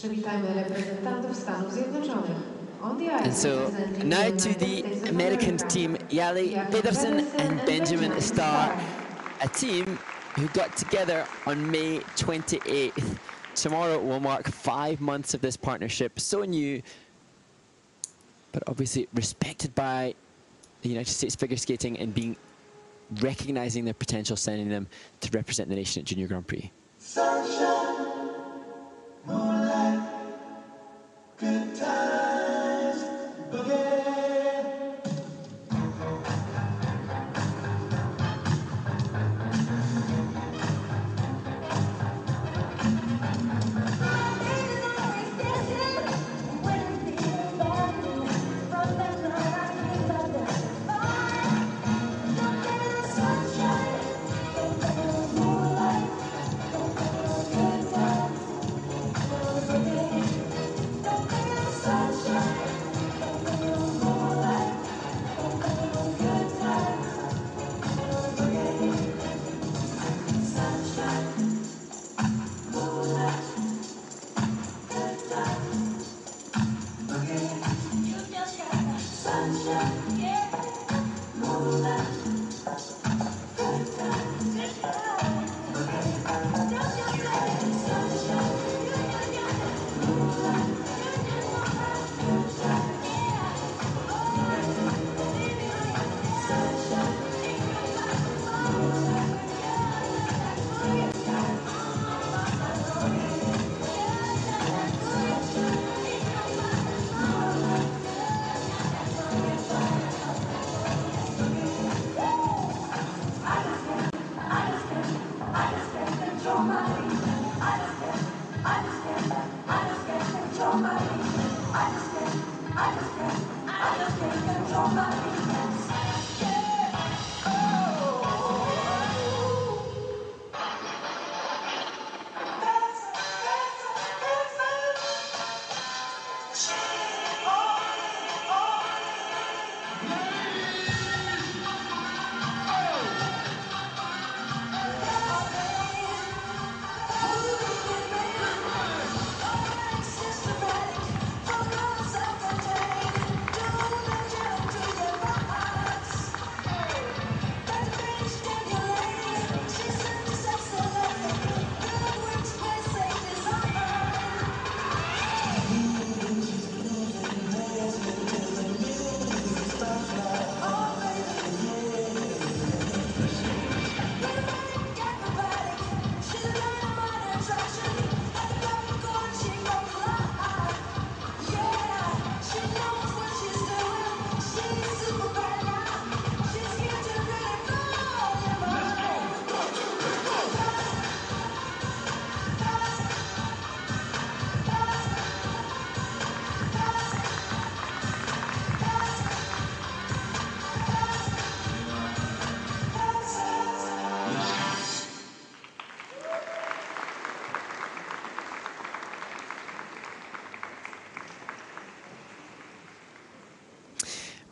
And so now to the American team, Yahli, Pedersen and Benjamin Starr, a team who got together on May 28th. Tomorrow will mark 5 months of this partnership, so new, but obviously respected by the United States figure skating and recognizing their potential, sending them to represent the nation at Junior Grand Prix. Sunshine, moonlight, good times, boogie.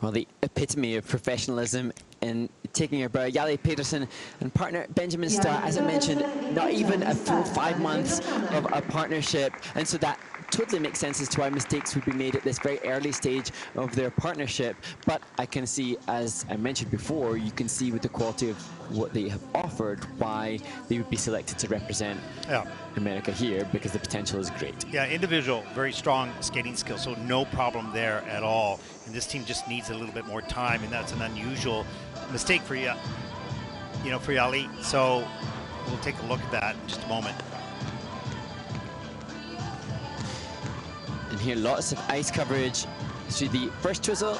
Well, the epitome of professionalism in taking your bow. Yahli Pedersen and partner Benjamin Starr, as I mentioned, not even a full 5 months of a partnership. And so that totally makes sense as to why mistakes would be made at this very early stage of their partnership. But I can see, as I mentioned before, you can see with the quality of what they have offered why they would be selected to represent America here, because the potential is great. Yeah, individual, very strong skating skills, so no problem there at all. And this team just needs a little bit more time, and that's an unusual mistake for you, for Yahli. So we'll take a look at that in just a moment. And here, lots of ice coverage through the first twizzle.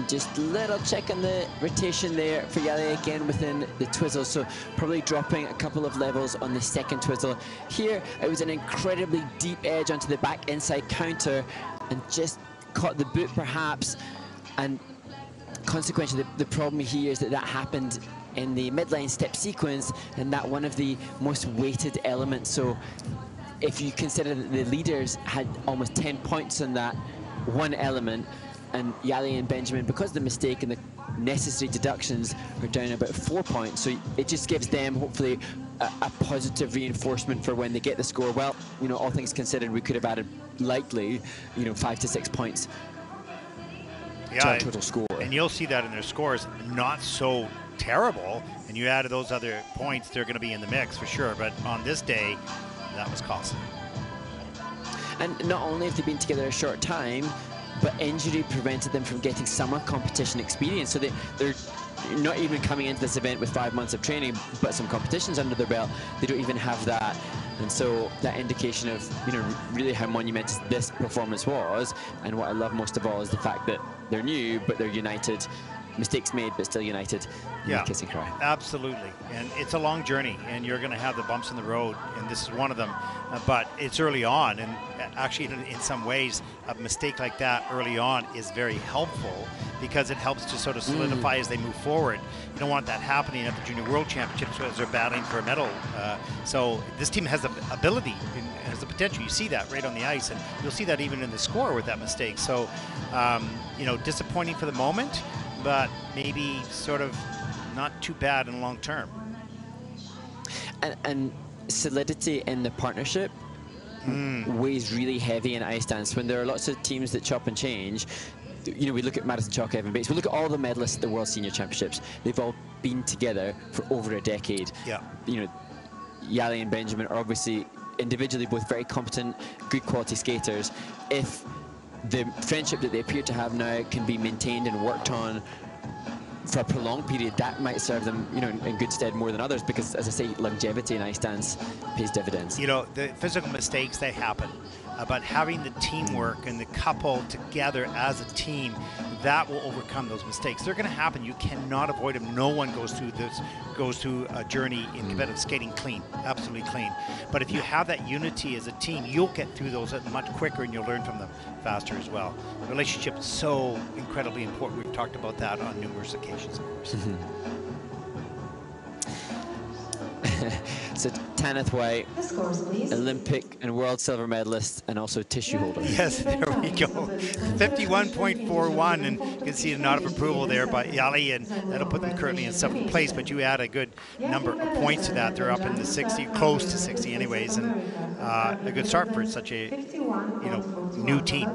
Just a little check on the rotation there for Yahli again within the twizzle, so probably dropping a couple of levels on the second twizzle. Here, it was an incredibly deep edge onto the back inside counter and just caught the boot perhaps, and consequently the problem here is that happened in the midline step sequence, and that one of the most weighted elements. So if you consider that the leaders had almost 10 points on that one element, and Yahli and Benjamin, because of the mistake and the necessary deductions, are down about 4 points. So it just gives them hopefully a positive reinforcement for when they get the score. Well, you know, all things considered, we could have added likely, you know, 5 to 6 points to our total score. And you'll see that in their scores, not so terrible. And you added those other points, they're going to be in the mix for sure. But on this day, that was costly. And not only have they been together a short time, but injury prevented them from getting summer competition experience. So they're not even coming into this event with 5 months of training, but some competitions under their belt. They don't even have that. And so that indication of, you know, really how monumentous this performance was. And what I love most of all is the fact that they're new, but they're united. Mistakes made, but still united. Yeah, kiss and cry. Absolutely. And it's a long journey, and you're going to have the bumps in the road, and this is one of them. But it's early on, and actually, in some ways, a mistake like that early on is very helpful because it helps to sort of solidify as they move forward. You don't want that happening at the Junior World Championships as they're battling for a medal. So this team has the ability and has the potential. You see that right on the ice, and you'll see that even in the score with that mistake. So, you know, disappointing for the moment, but maybe sort of not too bad in long term. And solidity in the partnership weighs really heavy in ice dance. When there are lots of teams that chop and change, you know, we look at Madison Chalk, Evan Bates, we look at all the medalists at the World Senior Championships. They've all been together for over a decade. Yeah. You know, Yahli and Benjamin are obviously individually both very competent, good quality skaters. If the friendship that they appear to have now can be maintained and worked on for a prolonged period, that might serve them, you know, in good stead more than others, because, as I say, longevity in ice dance pays dividends. You know, the physical mistakes, they happen, but having the teamwork and the couple together as a team, that will overcome those mistakes. They're going to happen. You cannot avoid them. No one goes through a journey in competitive skating clean, absolutely clean. But if you have that unity as a team, you'll get through those much quicker, and you'll learn from them faster as well. The relationship is so incredibly important. We've talked about that on numerous occasions, of course. So Tanith White, Olympic and world silver medalist, and also tissue holder. Yes, there we go. 51.41, and you can see a nod of approval there by Yahli, and that'll put them currently in 7th place, but you add a good number of points to that. They're up in the 60, close to 60 anyways, and a good start for such a, you know, new team.